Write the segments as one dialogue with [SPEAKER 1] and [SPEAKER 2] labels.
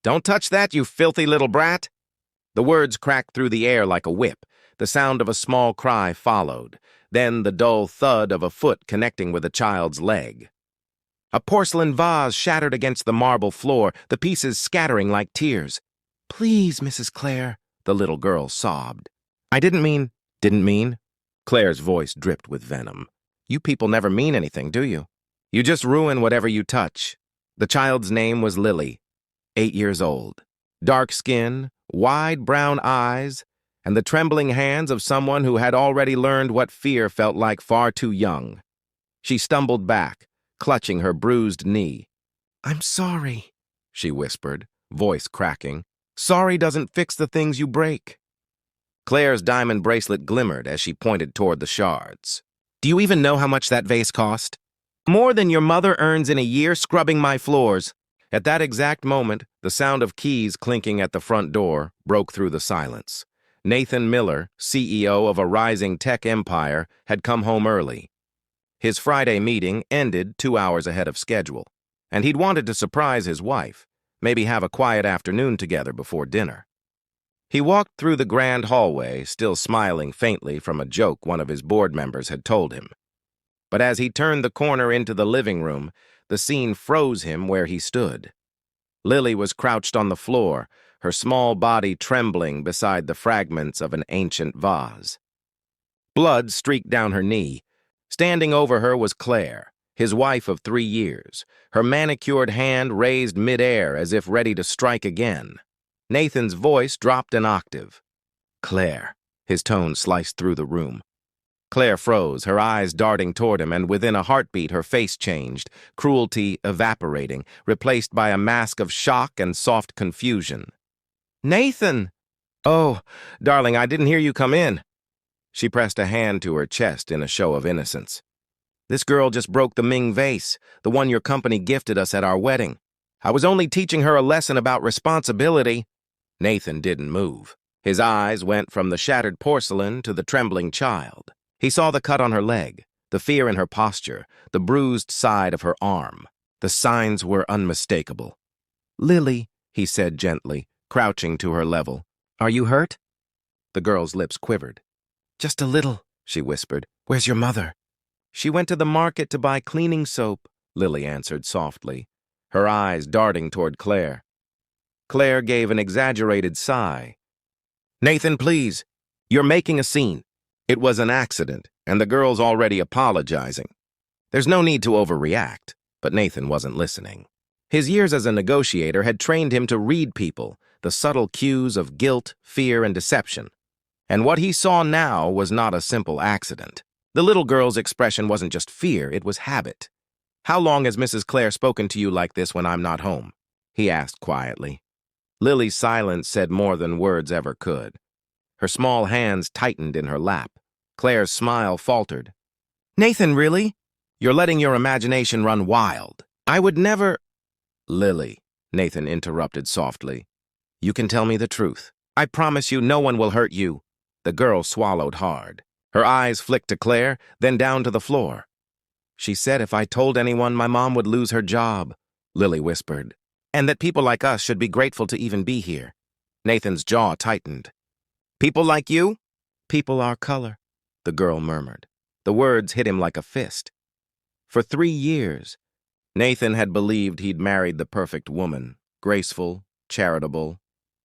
[SPEAKER 1] "Don't touch that, you filthy little brat!" The words cracked through the air like a whip. The sound of a small cry followed, then the dull thud of a foot connecting with a child's leg. A porcelain vase shattered against the marble floor, the pieces scattering like tears. "Please, Mrs. Clare," the little girl sobbed. "I didn't mean—" "Didn't mean?" Claire's voice dripped with venom. "You people never mean anything, do you? You just ruin whatever you touch." The child's name was Lily, 8 years old. Dark skin, wide brown eyes, and the trembling hands of someone who had already learned what fear felt like far too young. She stumbled back, clutching her bruised knee. "I'm sorry," she whispered, voice cracking. "Sorry doesn't fix the things you break." Claire's diamond bracelet glimmered as she pointed toward the shards. "Do you even know how much that vase cost?" "More than your mother earns in a year scrubbing my floors." At that exact moment, the sound of keys clinking at the front door broke through the silence. Nathan Miller, CEO of a rising tech empire, had come home early. His Friday meeting ended 2 hours ahead of schedule, and he'd wanted to surprise his wife, maybe have a quiet afternoon together before dinner. He walked through the grand hallway, still smiling faintly from a joke one of his board members had told him. But as he turned the corner into the living room, the scene froze him where he stood. Lily was crouched on the floor, her small body trembling beside the fragments of an ancient vase. Blood streaked down her knee. Standing over her was Clare, his wife of 3 years, her manicured hand raised midair as if ready to strike again. Nathan's voice dropped an octave. "Clare," his tone sliced through the room. Clare froze, her eyes darting toward him, and within a heartbeat her face changed, cruelty evaporating, replaced by a mask of shock and soft confusion. "Nathan!" "Oh, darling, I didn't hear you come in." She pressed a hand to her chest in a show of innocence. "This girl just broke the Ming vase, the one your company gifted us at our wedding. I was only teaching her a lesson about responsibility." Nathan didn't move. His eyes went from the shattered porcelain to the trembling child. He saw the cut on her leg, the fear in her posture, the bruised side of her arm. The signs were unmistakable. "Lily," he said gently, crouching to her level. "Are you hurt?" The girl's lips quivered. "Just a little," she whispered. "Where's your mother?" "She went to the market to buy cleaning soap," Lily answered softly, her eyes darting toward Clare. Clare gave an exaggerated sigh. "Nathan, please. You're making a scene. It was an accident, and the girl's already apologizing. There's no need to overreact." But Nathan wasn't listening. His years as a negotiator had trained him to read people, the subtle cues of guilt, fear, and deception. And what he saw now was not a simple accident. The little girl's expression wasn't just fear, it was habit. "How long has Mrs. Clare spoken to you like this when I'm not home?" he asked quietly. Lily's silence said more than words ever could. Her small hands tightened in her lap. Claire's smile faltered. "Nathan, really? You're letting your imagination run wild. I would never—" "Lily," Nathan interrupted softly. "You can tell me the truth. I promise you no one will hurt you." The girl swallowed hard. Her eyes flicked to Clare, then down to the floor. "She said if I told anyone, my mom would lose her job," Lily whispered. "And that people like us should be grateful to even be here." Nathan's jaw tightened. "People like you?" "People our color," the girl murmured. The words hit him like a fist. For 3 years, Nathan had believed he'd married the perfect woman, graceful, charitable,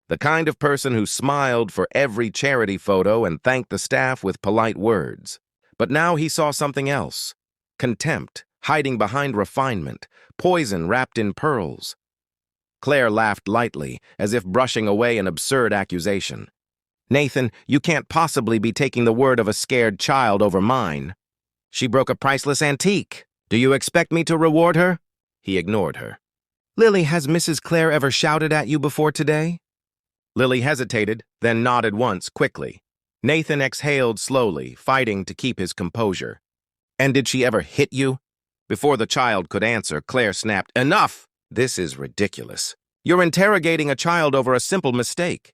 [SPEAKER 1] the kind of person who smiled for every charity photo and thanked the staff with polite words. But now he saw something else. Contempt, hiding behind refinement, poison wrapped in pearls. Clare laughed lightly, as if brushing away an absurd accusation. "Nathan, you can't possibly be taking the word of a scared child over mine. She broke a priceless antique. Do you expect me to reward her?" He ignored her. "Lily, has Mrs. Clare ever shouted at you before today?" Lily hesitated, then nodded once, quickly. Nathan exhaled slowly, fighting to keep his composure. "And did she ever hit you?" Before the child could answer, Clare snapped, "Enough! This is ridiculous. You're interrogating a child over a simple mistake."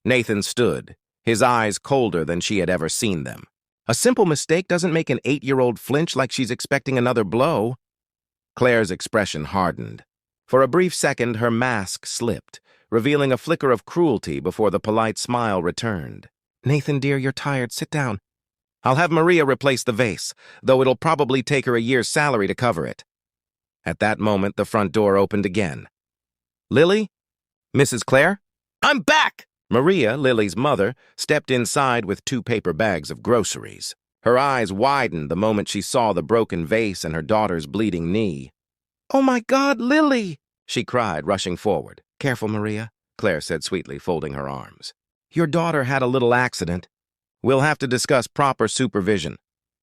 [SPEAKER 1] Nathan stood, his eyes colder than she had ever seen them. A simple mistake doesn't make an 8-year-old flinch like she's expecting another blow. Claire's expression hardened. For a brief second, her mask slipped, revealing a flicker of cruelty before the polite smile returned. "Nathan, dear, you're tired. Sit down. I'll have Maria replace the vase, though it'll probably take her a year's salary to cover it." At that moment, the front door opened again. "Lily? Mrs. Clare?" "I'm back!" Maria, Lily's mother, stepped inside with 2 paper bags of groceries. Her eyes widened the moment she saw the broken vase and her daughter's bleeding knee. "Oh my God, Lily!" she cried, rushing forward. "Careful, Maria," Claire said sweetly, folding her arms. "Your daughter had a little accident. We'll have to discuss proper supervision."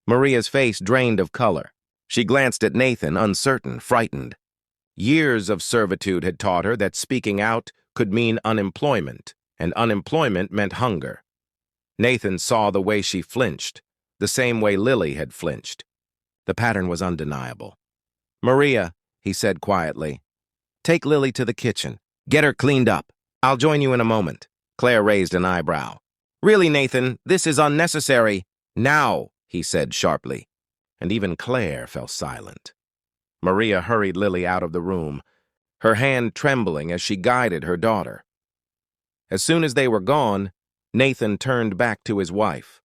[SPEAKER 1] Maria's face drained of color. She glanced at Nathan, uncertain, frightened. Years of servitude had taught her that speaking out could mean unemployment, and unemployment meant hunger. Nathan saw the way she flinched, the same way Lily had flinched. The pattern was undeniable. "Maria," he said quietly, "take Lily to the kitchen. Get her cleaned up. I'll join you in a moment." Claire raised an eyebrow. "Really, Nathan, this is unnecessary." "Now," he said sharply, and even Claire fell silent. Maria hurried Lily out of the room, her hand trembling as she guided her daughter. As soon as they were gone, Nathan turned back to his wife.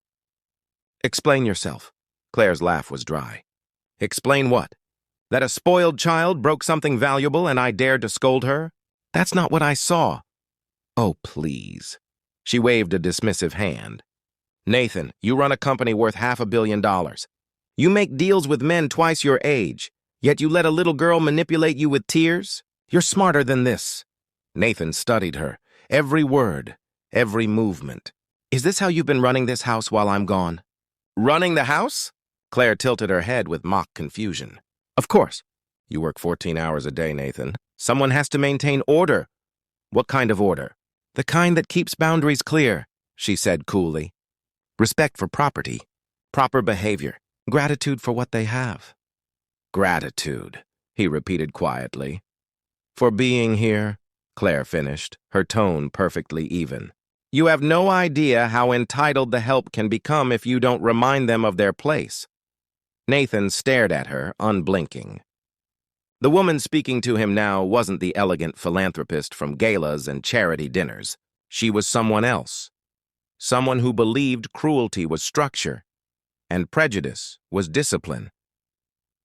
[SPEAKER 1] "Explain yourself." Claire's laugh was dry. "Explain what? That a spoiled child broke something valuable and I dared to scold her? That's not what I saw." "Oh, please." She waved a dismissive hand. "Nathan, you run a company worth $500 million. You make deals with men twice your age, yet you let a little girl manipulate you with tears? You're smarter than this." Nathan studied her, every word, every movement. "Is this how you've been running this house while I'm gone?" "Running the house?" Claire tilted her head with mock confusion. "Of course. You work 14 hours a day, Nathan. Someone has to maintain order." "What kind of order?" "The kind that keeps boundaries clear," she said coolly. "Respect for property, proper behavior, gratitude for what they have." "Gratitude," he repeated quietly. "For being here," Claire finished, her tone perfectly even. "You have no idea how entitled the help can become if you don't remind them of their place." Nathan stared at her, unblinking. The woman speaking to him now wasn't the elegant philanthropist from galas and charity dinners. She was someone else. Someone who believed cruelty was structure, and prejudice was discipline.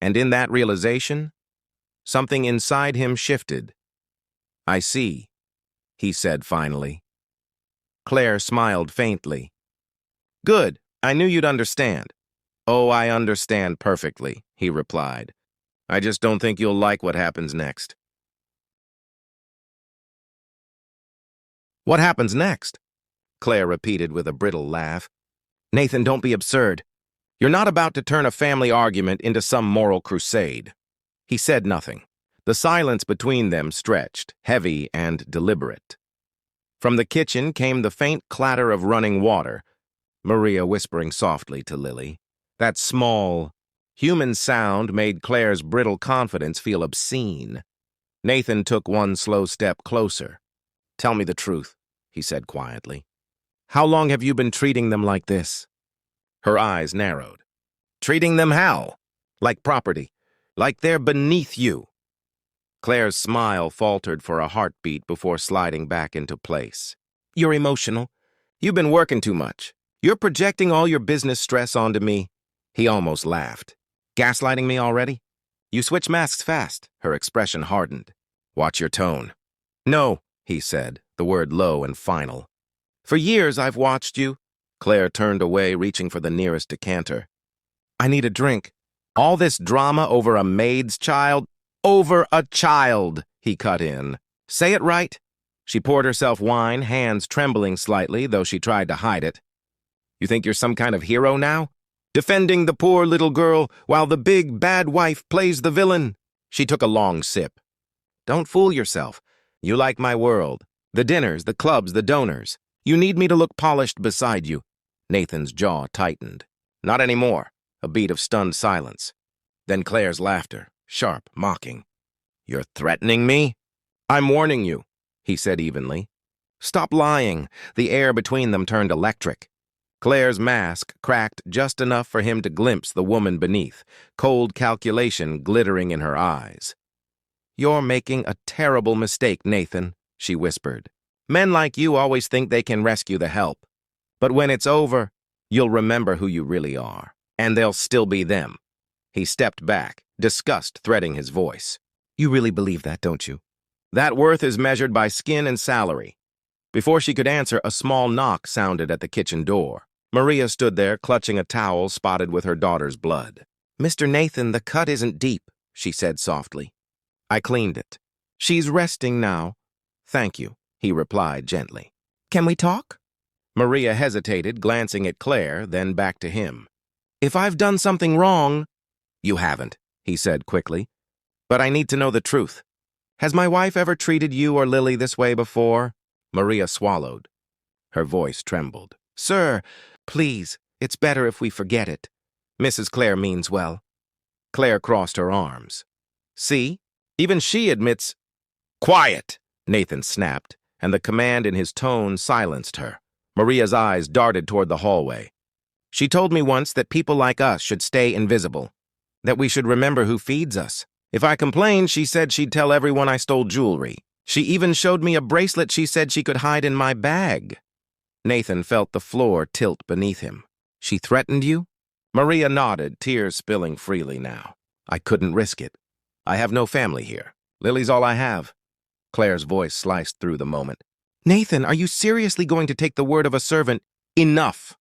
[SPEAKER 1] And in that realization, something inside him shifted. "I see," he said finally. Claire smiled faintly. "Good, I knew you'd understand." "Oh, I understand perfectly," he replied. "I just don't think you'll like what happens next." "What happens next?" Claire repeated with a brittle laugh. "Nathan, don't be absurd. You're not about to turn a family argument into some moral crusade." He said nothing. The silence between them stretched, heavy and deliberate. From the kitchen came the faint clatter of running water, Maria whispering softly to Lily. That small, human sound made Claire's brittle confidence feel obscene. Nathan took one slow step closer. "Tell me the truth," he said quietly. "How long have you been treating them like this?" Her eyes narrowed. "Treating them how? Like property. Like they're beneath you." Claire's smile faltered for a heartbeat before sliding back into place. "You're emotional. You've been working too much. You're projecting all your business stress onto me." He almost laughed. "Gaslighting me already?" "You switch masks fast." Her expression hardened. "Watch your tone." "No," he said, the word low and final. "For years I've watched you." Claire turned away, reaching for the nearest decanter. "I need a drink." "All this drama over a maid's child?" "Over a child," he cut in. "Say it right." She poured herself wine, hands trembling slightly, though she tried to hide it. "You think you're some kind of hero now? Defending the poor little girl while the big bad wife plays the villain?" She took a long sip. "Don't fool yourself. You like my world. The dinners, the clubs, the donors. You need me to look polished beside you." Nathan's jaw tightened. "Not anymore." A beat of stunned silence. Then Claire's laughter, sharp, mocking. "You're threatening me?" "I'm warning you," he said evenly. "Stop lying." The air between them turned electric. Claire's mask cracked just enough for him to glimpse the woman beneath, cold calculation glittering in her eyes. You're making a terrible mistake, Nathan, she whispered. Men like you always think they can rescue the help. But when it's over, you'll remember who you really are, and they'll still be them. He stepped back, disgust threading his voice. You really believe that, don't you? That worth is measured by skin and salary. Before she could answer, a small knock sounded at the kitchen door. Maria stood there, clutching a towel spotted with her daughter's blood. Mr. Nathan, the cut isn't deep, she said softly. I cleaned it. She's resting now. Thank you, he replied gently. Can we talk? Maria hesitated, glancing at Claire, then back to him. If I've done something wrong... You haven't, he said quickly. But I need to know the truth. Has my wife ever treated you or Lily this way before? Maria swallowed. Her voice trembled. Sir, please, it's better if we forget it. Mrs. Clare means well. Claire crossed her arms. See? Even she admits... Quiet! Nathan snapped, and the command in his tone silenced her. Maria's eyes darted toward the hallway. She told me once that people like us should stay invisible, that we should remember who feeds us. If I complained, she said she'd tell everyone I stole jewelry. She even showed me a bracelet she said she could hide in my bag. Nathan felt the floor tilt beneath him. She threatened you? Maria nodded, tears spilling freely now. I couldn't risk it. I have no family here. Lily's all I have. Claire's voice sliced through the moment. Nathan, are you seriously going to take the word of a servant? Enough!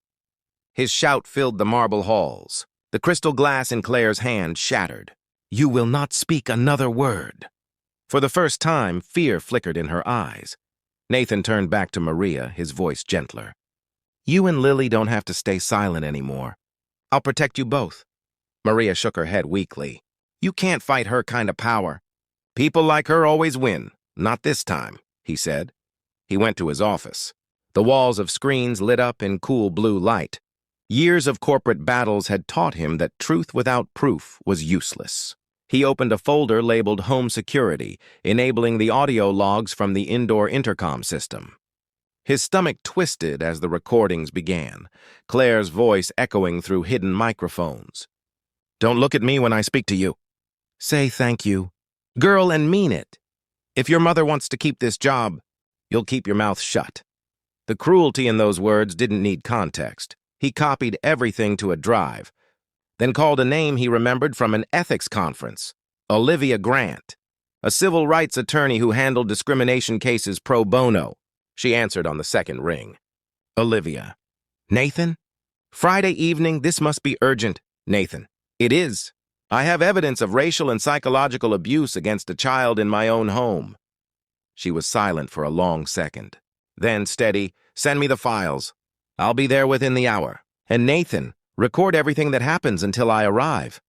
[SPEAKER 1] His shout filled the marble halls. The crystal glass in Claire's hand shattered. You will not speak another word. For the first time, fear flickered in her eyes. Nathan turned back to Maria, his voice gentler. You and Lily don't have to stay silent anymore. I'll protect you both. Maria shook her head weakly. You can't fight her kind of power. People like her always win. Not this time, he said. He went to his office. The walls of screens lit up in cool blue light. Years of corporate battles had taught him that truth without proof was useless. He opened a folder labeled Home Security, enabling the audio logs from the indoor intercom system. His stomach twisted as the recordings began, Claire's voice echoing through hidden microphones. Don't look at me when I speak to you. Say thank you. Girl, and mean it. If your mother wants to keep this job, you'll keep your mouth shut. The cruelty in those words didn't need context. He copied everything to a drive, then called a name he remembered from an ethics conference, Olivia Grant, a civil rights attorney who handled discrimination cases pro bono. She answered on the second ring. Olivia. Nathan? Friday evening, this must be urgent. Nathan. It is. I have evidence of racial and psychological abuse against a child in my own home. She was silent for a long second. Then, steady, send me the files. I'll be there within the hour. And Nathan, record everything that happens until I arrive.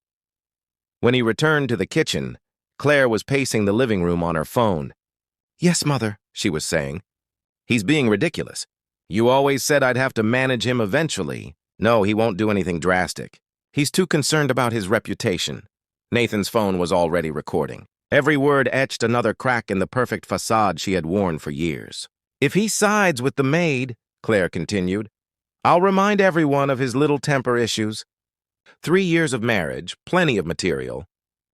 [SPEAKER 1] When he returned to the kitchen, Claire was pacing the living room on her phone. Yes, Mother, she was saying. He's being ridiculous. You always said I'd have to manage him eventually. No, he won't do anything drastic. He's too concerned about his reputation. Nathan's phone was already recording. Every word etched another crack in the perfect facade she had worn for years. If he sides with the maid, Claire continued, I'll remind everyone of his little temper issues. 3 years of marriage, plenty of material.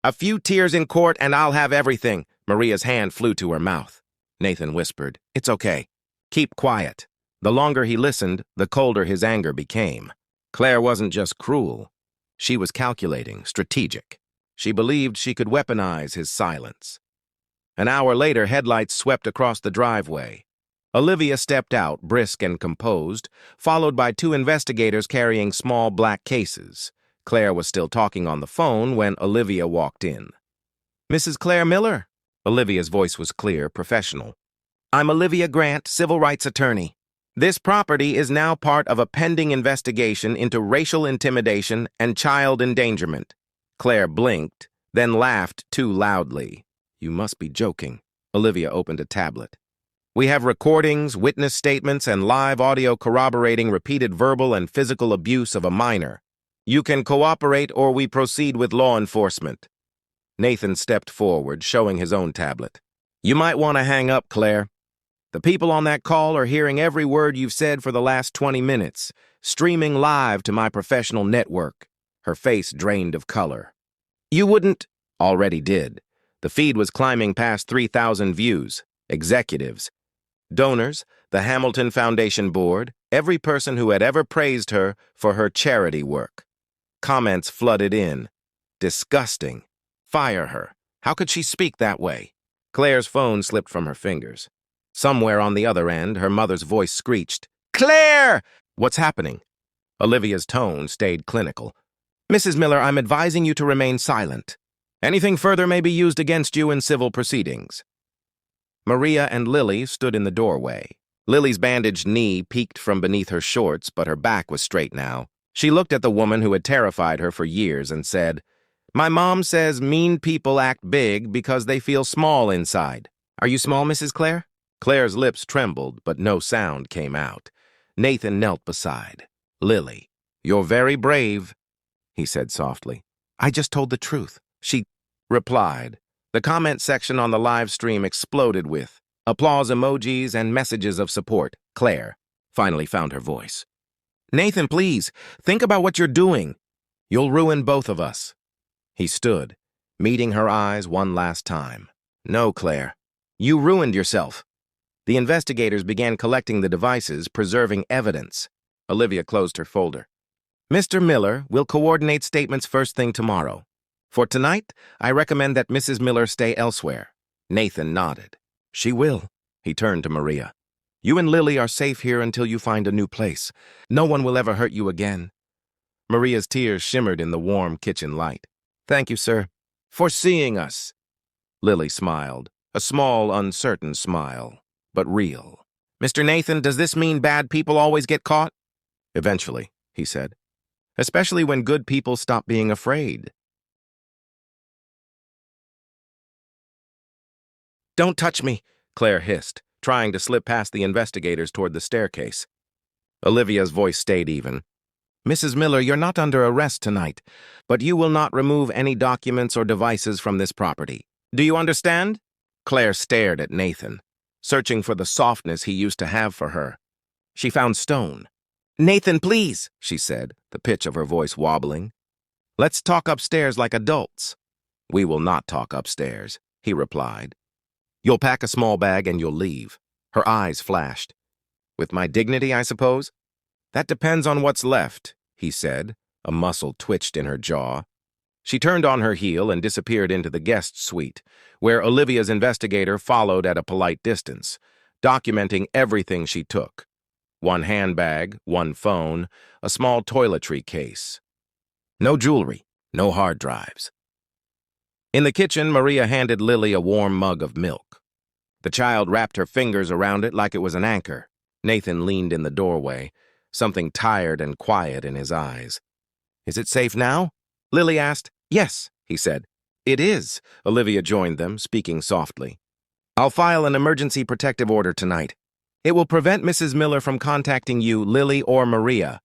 [SPEAKER 1] A few tears in court and I'll have everything. Maria's hand flew to her mouth. Nathan whispered, It's okay. Keep quiet. The longer he listened, the colder his anger became. Claire wasn't just cruel. She was calculating, strategic. She believed she could weaponize his silence. An hour later, headlights swept across the driveway. Olivia stepped out, brisk and composed, followed by 2 investigators carrying small black cases. Claire was still talking on the phone when Olivia walked in. Mrs. Claire Miller? Olivia's voice was clear, professional. I'm Olivia Grant, civil rights attorney. This property is now part of a pending investigation into racial intimidation and child endangerment. Claire blinked, then laughed too loudly. You must be joking. Olivia opened a tablet. We have recordings, witness statements, and live audio corroborating repeated verbal and physical abuse of a minor. You can cooperate or we proceed with law enforcement. Nathan stepped forward, showing his own tablet. You might want to hang up, Claire. The people on that call are hearing every word you've said for the last 20 minutes, streaming live to my professional network. Her face drained of color. You wouldn't... Already did. The feed was climbing past 3,000 views, executives, donors, the Hamilton Foundation Board, every person who had ever praised her for her charity work. Comments flooded in. Disgusting. Fire her. How could she speak that way? Claire's phone slipped from her fingers. Somewhere on the other end, her mother's voice screeched, "Claire!" "What's happening?" Olivia's tone stayed clinical. "Mrs. Miller, I'm advising you to remain silent. Anything further may be used against you in civil proceedings." Maria and Lily stood in the doorway. Lily's bandaged knee peeked from beneath her shorts, but her back was straight now. She looked at the woman who had terrified her for years and said, "My mom says mean people act big because they feel small inside. Are you small, Mrs. Clare?" Claire's lips trembled, but no sound came out. Nathan knelt beside. "Lily, you're very brave," he said softly. "I just told the truth," she replied. The comment section on the live stream exploded with applause emojis and messages of support. Claire finally found her voice. "Nathan, please, think about what you're doing. You'll ruin both of us." He stood, meeting her eyes one last time. "No, Claire, you ruined yourself." The investigators began collecting the devices, preserving evidence. Olivia closed her folder. "Mr. Miller will coordinate statements first thing tomorrow. For tonight, I recommend that Mrs. Miller stay elsewhere." Nathan nodded. "She will." He turned to Maria. "You and Lily are safe here until you find a new place. No one will ever hurt you again." Maria's tears shimmered in the warm kitchen light. "Thank you, sir, for seeing us." Lily smiled, a small, uncertain smile, but real. "Mr. Nathan, does this mean bad people always get caught?" "Eventually," he said. "Especially when good people stop being afraid." "Don't touch me," Claire hissed, trying to slip past the investigators toward the staircase. Olivia's voice stayed even. "Mrs. Miller, you're not under arrest tonight, but you will not remove any documents or devices from this property. Do you understand?" Claire stared at Nathan, searching for the softness he used to have for her. She found stone. "Nathan, please," she said, the pitch of her voice wobbling. "Let's talk upstairs like adults." "We will not talk upstairs," he replied. "You'll pack a small bag and you'll leave." Her eyes flashed. "With my dignity, I suppose?" "That depends on what's left," he said. A muscle twitched in her jaw. She turned on her heel and disappeared into the guest suite, where Olivia's investigator followed at a polite distance, documenting everything she took. One handbag, one phone, a small toiletry case. No jewelry, no hard drives. In the kitchen, Maria handed Lily a warm mug of milk. The child wrapped her fingers around it like it was an anchor. Nathan leaned in the doorway, something tired and quiet in his eyes. "Is it safe now?" Lily asked. "Yes," he said. "It is," Olivia joined them, speaking softly. "I'll file an emergency protective order tonight. It will prevent Mrs. Miller from contacting you, Lily, or Maria.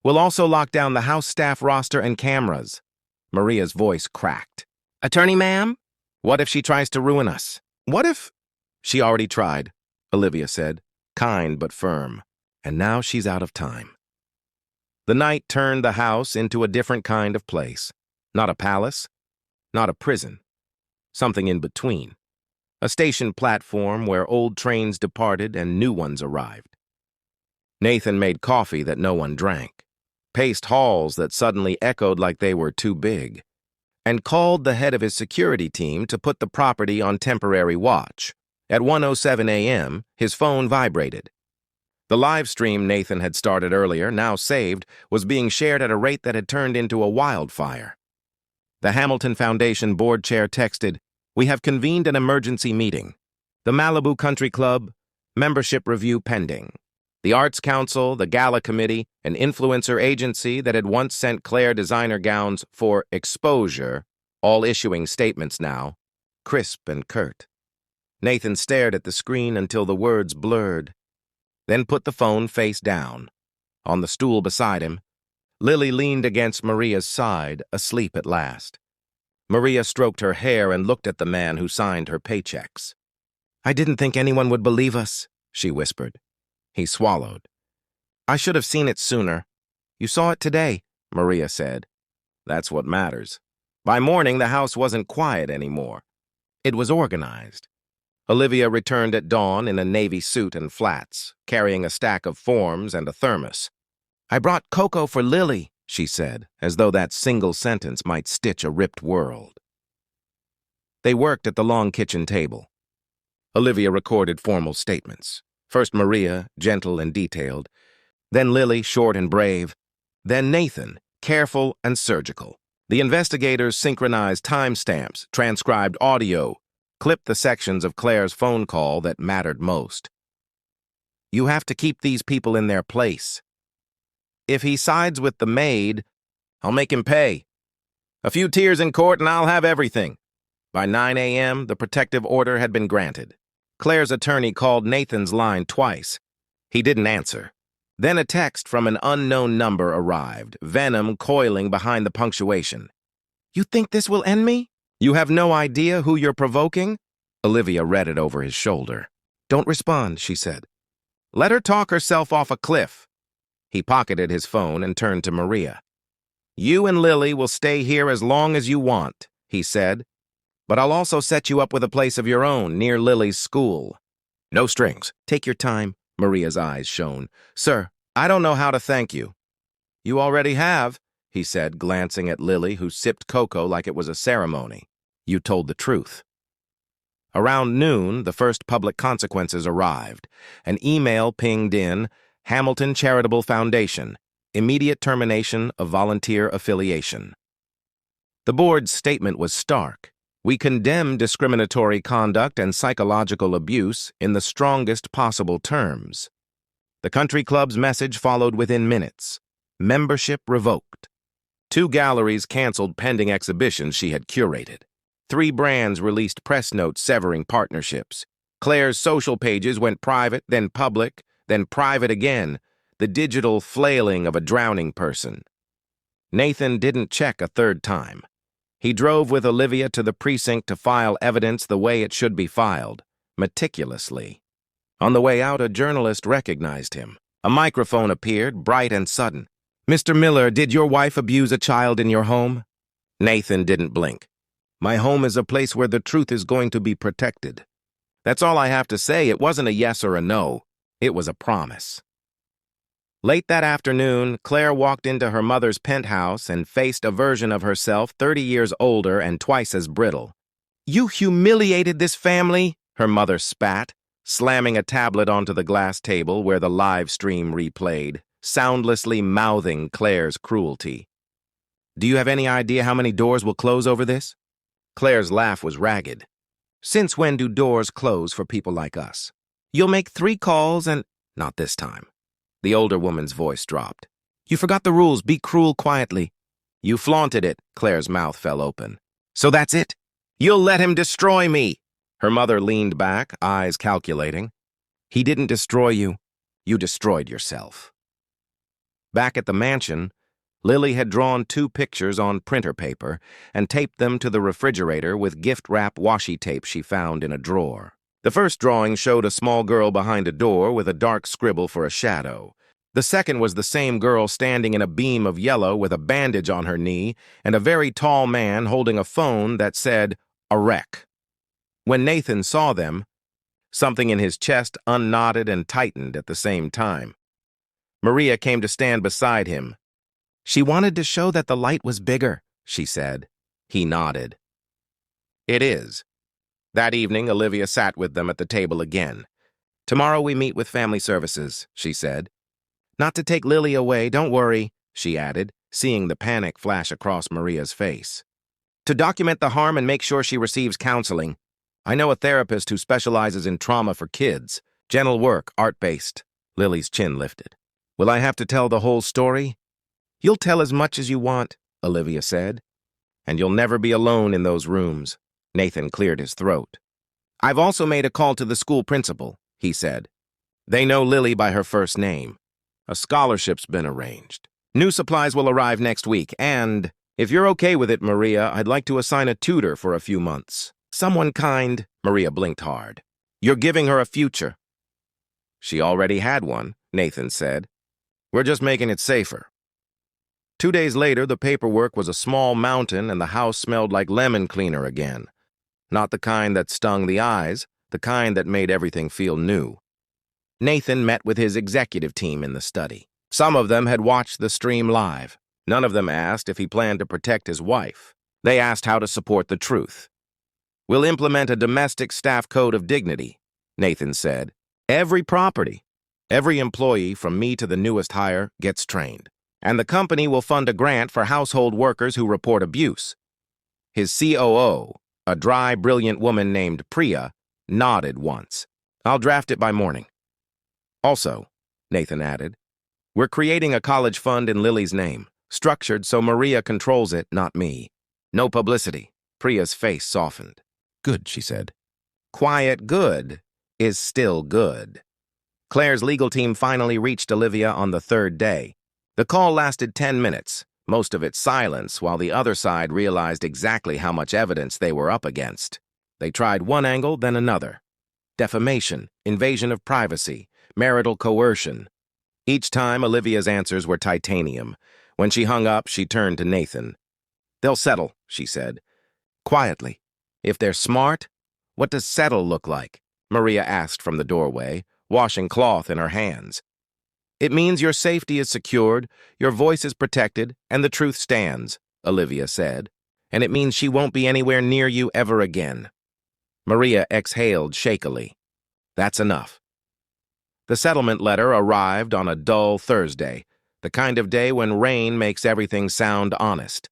[SPEAKER 1] We'll also lock down the house staff roster and cameras." Maria's voice cracked. "Attorney, ma'am? What if she tries to ruin us? What if—" "She already tried," Olivia said, kind but firm. "And now she's out of time." The night turned the house into a different kind of place. Not a palace, not a prison. Something in between. A station platform where old trains departed and new ones arrived. Nathan made coffee that no one drank, paced halls that suddenly echoed like they were too big, and called the head of his security team to put the property on temporary watch. At 1:07 a.m., his phone vibrated. The live stream Nathan had started earlier, now saved, was being shared at a rate that had turned into a wildfire. The Hamilton Foundation board chair texted, "We have convened an emergency meeting. The Malibu Country Club, membership review pending. The Arts Council, the Gala Committee, an influencer agency that had once sent Claire designer gowns for exposure, all issuing statements now, crisp and curt." Nathan stared at the screen until the words blurred, then put the phone face down. On the stool beside him, Lily leaned against Maria's side, asleep at last. Maria stroked her hair and looked at the man who signed her paychecks. "I didn't think anyone would believe us," she whispered. He swallowed. "I should have seen it sooner." "You saw it today," Maria said. "That's what matters." By morning, the house wasn't quiet anymore. It was organized. Olivia returned at dawn in a navy suit and flats, carrying a stack of forms and a thermos. "I brought cocoa for Lily," she said, as though that single sentence might stitch a ripped world. They worked at the long kitchen table. Olivia recorded formal statements. First Maria, gentle and detailed. Then Lily, short and brave. Then Nathan, careful and surgical. The investigators synchronized timestamps, transcribed audio, clipped the sections of Claire's phone call that mattered most. "You have to keep these people in their place. If he sides with the maid, I'll make him pay. A few tears in court and I'll have everything." By 9 a.m., the protective order had been granted. Claire's attorney called Nathan's line twice. He didn't answer. Then a text from an unknown number arrived, venom coiling behind the punctuation. "You think this will end me? You have no idea who you're provoking?" Olivia read it over his shoulder. "Don't respond," she said. "Let her talk herself off a cliff." He pocketed his phone and turned to Maria. "You and Lily will stay here as long as you want," he said. "But I'll also set you up with a place of your own near Lily's school. No strings. Take your time." Maria's eyes shone. "Sir, I don't know how to thank you." "You already have," he said, glancing at Lily, who sipped cocoa like it was a ceremony. "You told the truth." Around noon, the first public consequences arrived. An email pinged in, "Hamilton Charitable Foundation, immediate termination of volunteer affiliation." The board's statement was stark. "We condemn discriminatory conduct and psychological abuse in the strongest possible terms." The country club's message followed within minutes. Membership revoked. 2 galleries canceled pending exhibitions she had curated. 3 brands released press notes severing partnerships. Claire's social pages went private, then public, then private again, the digital flailing of a drowning person. Nathan didn't check a third time. He drove with Olivia to the precinct to file evidence the way it should be filed, meticulously. On the way out, a journalist recognized him. A microphone appeared, bright and sudden. "Mr. Miller, did your wife abuse a child in your home?" Nathan didn't blink. "My home is a place where the truth is going to be protected. That's all I have to say. It wasn't a yes or a no. It was a promise." Late that afternoon, Claire walked into her mother's penthouse and faced a version of herself 30 years older and twice as brittle. "You humiliated this family," her mother spat, slamming a tablet onto the glass table where the live stream replayed, soundlessly mouthing Claire's cruelty. "Do you have any idea how many doors will close over this?" Claire's laugh was ragged. "Since when do doors close for people like us? You'll make 3 calls and—" "Not this time." The older woman's voice dropped. "You forgot the rules. Be cruel quietly." "You flaunted it." Claire's mouth fell open. "So that's it? You'll let him destroy me?" Her mother leaned back, eyes calculating. "He didn't destroy you. You destroyed yourself." Back at the mansion, Lily had drawn 2 pictures on printer paper and taped them to the refrigerator with gift-wrap washi tape she found in a drawer. The first drawing showed a small girl behind a door with a dark scribble for a shadow. The second was the same girl standing in a beam of yellow with a bandage on her knee and a very tall man holding a phone that said, "A wreck." When Nathan saw them, something in his chest unknotted and tightened at the same time. Maria came to stand beside him. "She wanted to show that the light was bigger," she said. He nodded. "It is." That evening, Olivia sat with them at the table again. "Tomorrow we meet with family services," she said. "Not to take Lily away, don't worry," she added, seeing the panic flash across Maria's face. "To document the harm and make sure she receives counseling. I know a therapist who specializes in trauma for kids. Gentle work, art-based." Lily's chin lifted. "Will I have to tell the whole story?" "You'll tell as much as you want," Olivia said. "And you'll never be alone in those rooms." Nathan cleared his throat. "I've also made a call to the school principal," he said. "They know Lily by her first name. A scholarship's been arranged. New supplies will arrive next week, and if you're okay with it, Maria, I'd like to assign a tutor for a few months. Someone kind." Maria blinked hard. "You're giving her a future." "She already had one," Nathan said. "We're just making it safer." 2 days later, the paperwork was a small mountain and the house smelled like lemon cleaner again. Not the kind that stung the eyes, the kind that made everything feel new. Nathan met with his executive team in the study. Some of them had watched the stream live. None of them asked if he planned to protect his wife. They asked how to support the truth. "We'll implement a domestic staff code of dignity," Nathan said. "Every property, every employee from me to the newest hire gets trained. And the company will fund a grant for household workers who report abuse." His COO, a dry, brilliant woman named Priya, nodded once. "I'll draft it by morning." "Also," Nathan added, "we're creating a college fund in Lily's name, structured so Maria controls it, not me. No publicity." Priya's face softened. "Good," she said. Quiet good is still good. Claire's legal team finally reached Olivia on the third day. The call lasted 10 minutes, most of it silence, while the other side realized exactly how much evidence they were up against. They tried one angle, then another. Defamation, invasion of privacy, marital coercion. Each time, Olivia's answers were titanium. When she hung up, she turned to Nathan. "They'll settle," she said. Quietly. "If they're smart, what does settle look like?" Maria asked from the doorway, washing cloth in her hands. "It means your safety is secured, your voice is protected, and the truth stands," Olivia said. "And it means she won't be anywhere near you ever again." Maria exhaled shakily. "That's enough." The settlement letter arrived on a dull Thursday, the kind of day when rain makes everything sound honest.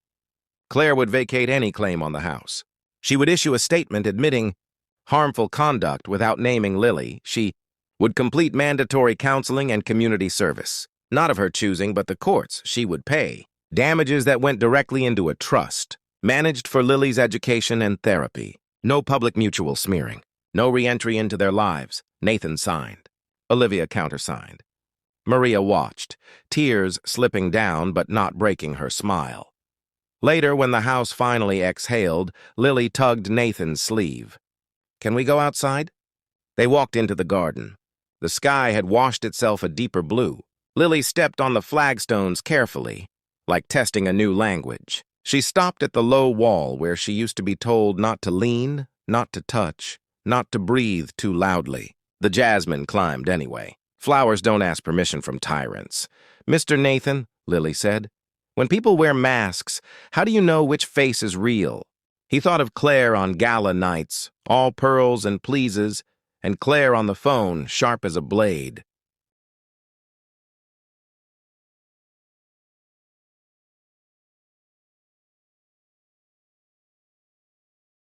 [SPEAKER 1] Claire would vacate any claim on the house. She would issue a statement admitting harmful conduct without naming Lily. She would complete mandatory counseling and community service. Not of her choosing, but the courts. She would pay. Damages that went directly into a trust, managed for Lily's education and therapy. No public mutual smearing. No re-entry into their lives. Nathan signed. Olivia countersigned. Maria watched, tears slipping down but not breaking her smile. Later, when the house finally exhaled, Lily tugged Nathan's sleeve. "Can we go outside?" They walked into the garden. The sky had washed itself a deeper blue. Lily stepped on the flagstones carefully, like testing a new language. She stopped at the low wall where she used to be told not to lean, not to touch, not to breathe too loudly. The jasmine climbed anyway. "Flowers don't ask permission from tyrants." "Mr. Nathan," Lily said, "when people wear masks, how do you know which face is real?" He thought of Clare on gala nights, all pearls and pleases, and Clare on the phone, sharp as a blade.